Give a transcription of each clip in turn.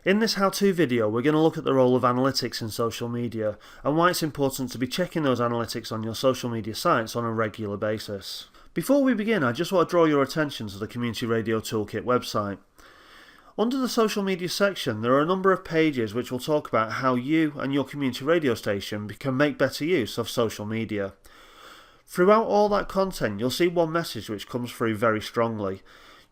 In this how-to video, we're going to look at the role of analytics in social media and why it's important to be checking those analytics on your social media sites on a regular basis. Before we begin, I just want to draw your attention to the Community Radio Toolkit website. Under the social media section, there are a number of pages which will talk about how you and your community radio station can make better use of social media. Throughout all that content, you'll see one message which comes through very strongly.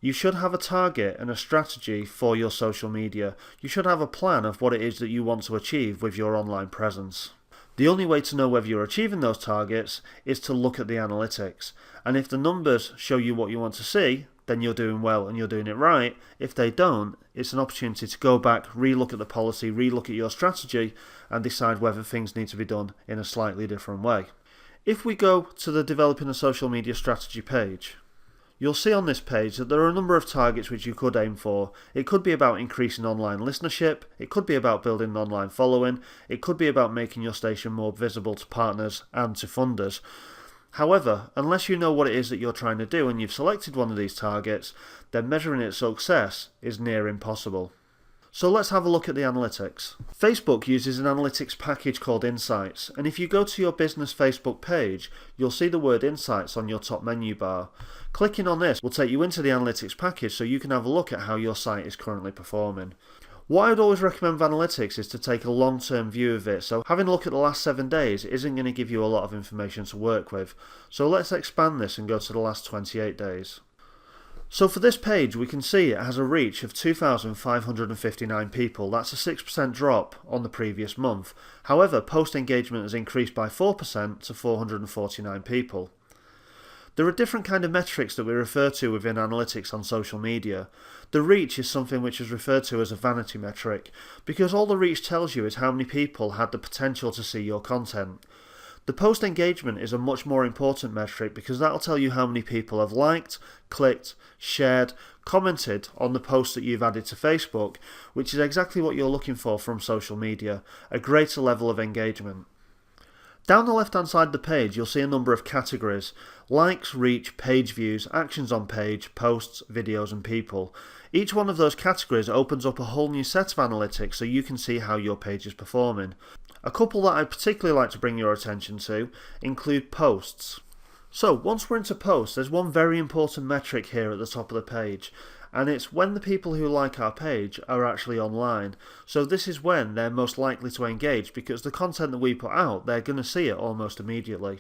You should have a target and a strategy for your social media. You should have a plan of what it is that you want to achieve with your online presence. The only way to know whether you're achieving those targets is to look at the analytics. And if the numbers show you what you want to see, then you're doing well and you're doing it right. If they don't, it's an opportunity to go back, re-look at the policy, re-look at your strategy and decide whether things need to be done in a slightly different way. If we go to the Developing a Social Media Strategy page, you'll see on this page that there are a number of targets which you could aim for. It could be about increasing online listenership, it could be about building an online following, it could be about making your station more visible to partners and to funders. However, unless you know what it is that you're trying to do and you've selected one of these targets, then measuring its success is near impossible. So let's have a look at the analytics. Facebook uses an analytics package called Insights, and if you go to your business Facebook page, you'll see the word Insights on your top menu bar. Clicking on this will take you into the analytics package so you can have a look at how your site is currently performing. What I would always recommend with analytics is to take a long-term view of it, so having a look at the last 7 days isn't going to give you a lot of information to work with. So let's expand this and go to the last 28 days. So for this page we can see it has a reach of 2,559 people. That's a 6% drop on the previous month. However, post engagement has increased by 4% to 449 people. There are different kind of metrics that we refer to within analytics on social media. The reach is something which is referred to as a vanity metric, because all the reach tells you is how many people had the potential to see your content. The post engagement is a much more important metric because that'll tell you how many people have liked, clicked, shared, commented on the post that you've added to Facebook, which is exactly what you're looking for from social media, a greater level of engagement. Down the left hand side of the page you'll see a number of categories: likes, reach, page views, actions on page, posts, videos and people. Each one of those categories opens up a whole new set of analytics so you can see how your page is performing. A couple that I'd particularly like to bring your attention to include posts. So once we're into posts, there's one very important metric here at the top of the page, and it's when the people who like our page are actually online. So this is when they're most likely to engage, because the content that we put out, they're going to see it almost immediately.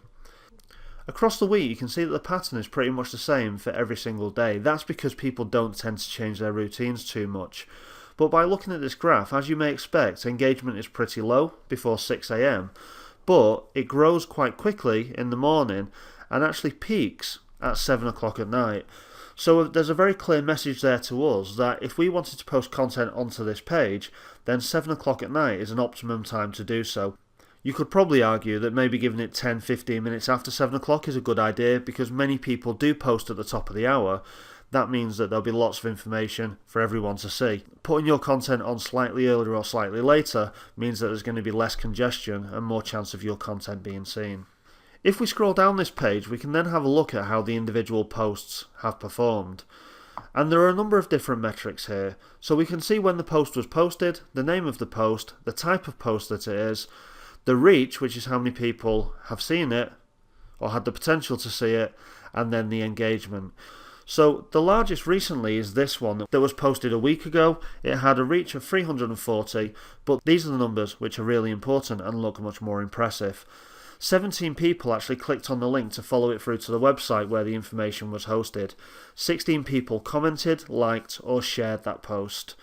Across the week you can see that the pattern is pretty much the same for every single day. That's because people don't tend to change their routines too much. But by looking at this graph, as you may expect, engagement is pretty low before 6 AM, but it grows quite quickly in the morning and actually peaks at 7 o'clock at night. So there's a very clear message there to us that if we wanted to post content onto this page, then 7 o'clock at night is an optimum time to do so. You could probably argue that maybe giving it 10-15 minutes after 7 o'clock is a good idea, because many people do post at the top of the hour. That means that there'll be lots of information for everyone to see. Putting your content on slightly earlier or slightly later means that there's going to be less congestion and more chance of your content being seen. If we scroll down this page, we can then have a look at how the individual posts have performed. And there are a number of different metrics here. So we can see when the post was posted, the name of the post, the type of post that it is, the reach, which is how many people have seen it or had the potential to see it, and then the engagement. So the largest recently is this one that was posted a week ago. It had a reach of 340, but these are the numbers which are really important and look much more impressive. 17 people actually clicked on the link to follow it through to the website where the information was hosted. 16 people commented, liked or shared that post.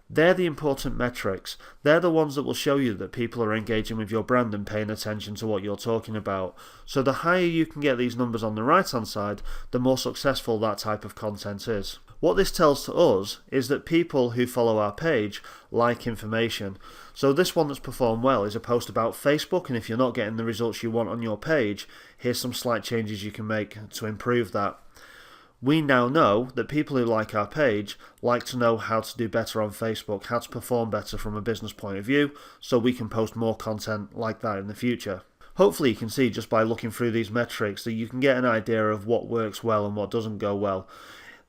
They're the important metrics. They're the ones that will show you that people are engaging with your brand and paying attention to what you're talking about. So the higher you can get these numbers on the right hand side, the more successful that type of content is. What this tells to us is that people who follow our page like information. So this one that's performed well is a post about Facebook, and if you're not getting the results you want on your page, here's some slight changes you can make to improve that. We now know that people who like our page like to know how to do better on Facebook, how to perform better from a business point of view, so we can post more content like that in the future. Hopefully you can see just by looking through these metrics that you can get an idea of what works well and what doesn't go well.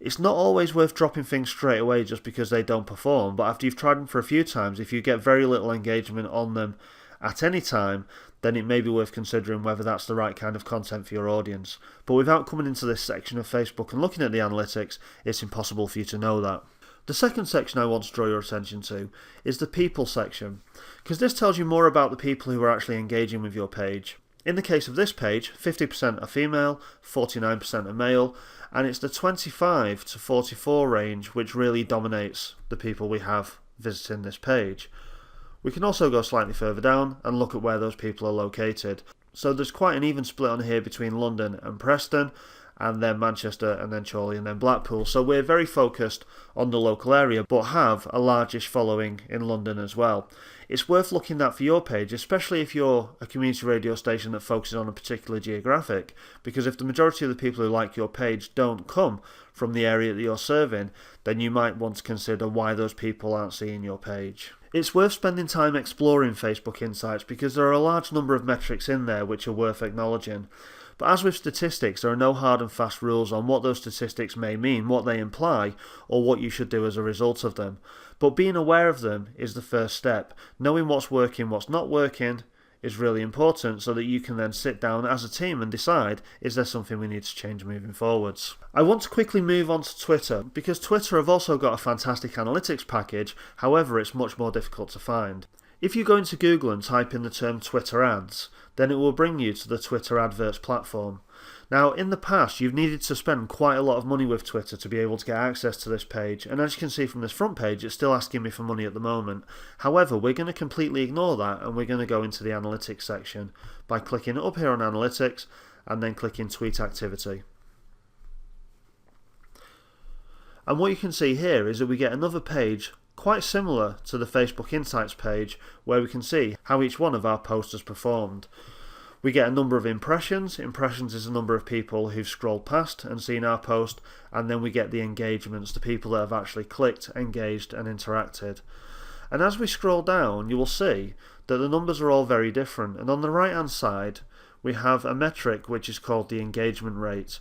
It's not always worth dropping things straight away just because they don't perform, but after you've tried them for a few times, if you get very little engagement on them at any time, then it may be worth considering whether that's the right kind of content for your audience. But without coming into this section of Facebook and looking at the analytics, it's impossible for you to know that. The second section I want to draw your attention to is the people section, because this tells you more about the people who are actually engaging with your page. In the case of this page, 50% are female, 49% are male, and it's the 25 to 44 range which really dominates the people we have visiting this page. We can also go slightly further down and look at where those people are located. So there's quite an even split on here between London and Preston, and then Manchester, and then Chorley, and then Blackpool. So we're very focused on the local area, but have a largish following in London as well. It's worth looking at for your page, especially if you're a community radio station that focuses on a particular geographic, because if the majority of the people who like your page don't come from the area that you're serving, then you might want to consider why those people aren't seeing your page. It's worth spending time exploring Facebook Insights because there are a large number of metrics in there which are worth acknowledging. But as with statistics, there are no hard and fast rules on what those statistics may mean, what they imply, or what you should do as a result of them. But being aware of them is the first step. Knowing what's working, what's not working is really important so that you can then sit down as a team and decide, is there something we need to change moving forwards? I want to quickly move on to Twitter, because Twitter have also got a fantastic analytics package, however it's much more difficult to find. If you go into Google and type in the term Twitter ads, then it will bring you to the Twitter adverts platform. Now, in the past, you've needed to spend quite a lot of money with Twitter to be able to get access to this page, and as you can see from this front page, it's still asking me for money at the moment. However, we're going to completely ignore that, and we're going to go into the analytics section by clicking up here on analytics, and then clicking tweet activity. And what you can see here is that we get another page quite similar to the Facebook Insights page, where we can see how each one of our posts has performed. We get a number of impressions. Impressions is the number of people who've scrolled past and seen our post, and then we get the engagements, the people that have actually clicked, engaged and interacted. And as we scroll down, you will see that the numbers are all very different, and on the right hand side we have a metric which is called the engagement rate.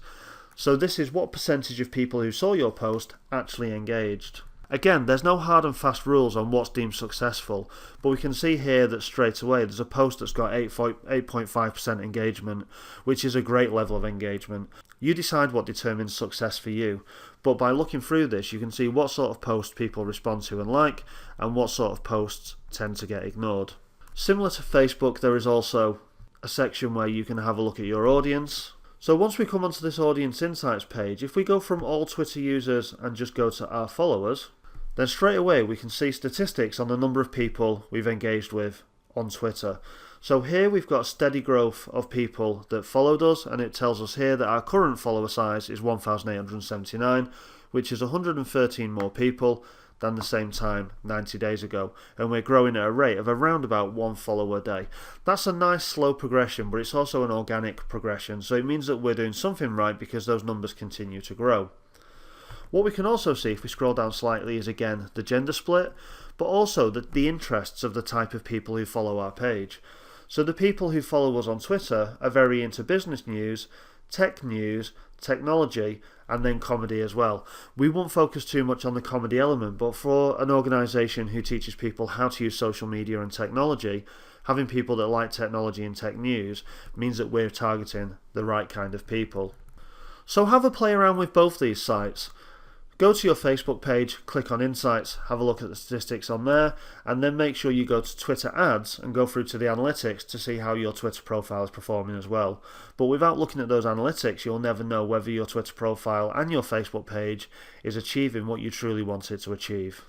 So this is what percentage of people who saw your post actually engaged. Again, there's no hard and fast rules on what's deemed successful, but we can see here that straight away there's a post that's got 8.5% engagement, which is a great level of engagement. You decide what determines success for you, but by looking through this you can see what sort of posts people respond to and like, and what sort of posts tend to get ignored. Similar to Facebook, there is also a section where you can have a look at your audience. So once we come onto this Audience Insights page, if we go from all Twitter users and just go to our followers, then straight away we can see statistics on the number of people we've engaged with on Twitter. So here we've got steady growth of people that followed us, and it tells us here that our current follower size is 1,879, which is 113 more people than the same time 90 days ago, and we're growing at a rate of around about 1 follower a day. That's a nice slow progression, but it's also an organic progression, so it means that we're doing something right because those numbers continue to grow. What we can also see if we scroll down slightly is again the gender split, but also the interests of the type of people who follow our page. So the people who follow us on Twitter are very into business news, tech news, technology, and then comedy as well. We won't focus too much on the comedy element, but for an organisation who teaches people how to use social media and technology, having people that like technology and tech news means that we're targeting the right kind of people. So have a play around with both these sites. Go to your Facebook page, click on Insights, have a look at the statistics on there, and then make sure you go to Twitter ads and go through to the analytics to see how your Twitter profile is performing as well. But without looking at those analytics, you'll never know whether your Twitter profile and your Facebook page is achieving what you truly want it to achieve.